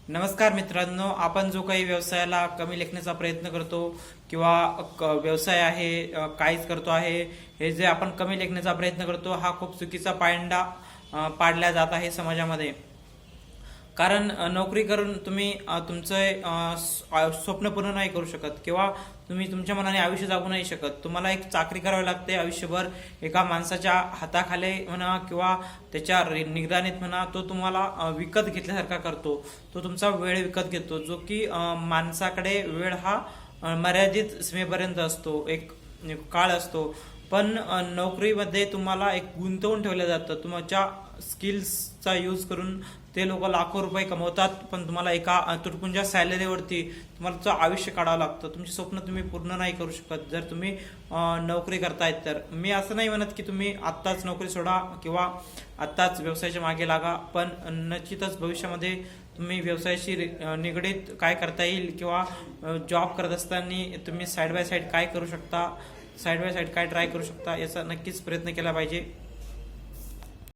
नमस्कार मित्रांनो, आपण जो काही व्यवसायाला कमी लेखण्याचा प्रयत्न करतो किंवा व्यवसाय आहे काहीच करतो आहे, हे जे आपण कमी लेखण्याचा प्रयत्न करतो हा खूप चुकीचा पायंडा पाडला जात आहे समाजामध्ये. कारण नोकरी करून तुम्ही तुमचं स्वप्न पूर्ण नाही करू शकत किंवा तुम्ही तुमच्या मनाने आयुष्य जगू नाही शकत. तुम्हाला एक चाकरी करावी लागते आयुष्यभर एका माणसाच्या हाताखाली म्हणा किंवा त्याच्या निगराणीत म्हणा. तो तुम्हाला विकत घेतल्यासारखा करतो. तो तुमचा वेळ विकत घेतो, जो की माणसाकडे वेळ हा मर्यादित सीमेपर्यंत असतो, एक काळ असतो. पण नोकरीमध्ये तुम्हाला एक गुंतवून ठेवलं जातं. तुमच्या स्किल्सचा यूज करून ते लोक लाखो रुपये कमवतात, पण तुम्हाला एका तुटपुंज्या सॅलरीवरती तुम्हाला तुमचं आयुष्य काढावं लागतं. तुमची स्वप्न तुम्ही पूर्ण नाही करू शकत जर तुम्ही नोकरी करतायत तर. मी असं नाही म्हणत की तुम्ही आत्ताच नोकरी सोडा किंवा आत्ताच व्यवसायाच्या मागे लागा, पण निश्चितच भविष्यामध्ये तुम्ही व्यवसायाशी निगडीत काय करता येईल किंवा जॉब करत असताना तुम्ही साईड बाय साईड काय करू शकता, साईड बाय साईड काय ट्राय करू शकता, याचा नक्कीच प्रयत्न केला पाहिजे.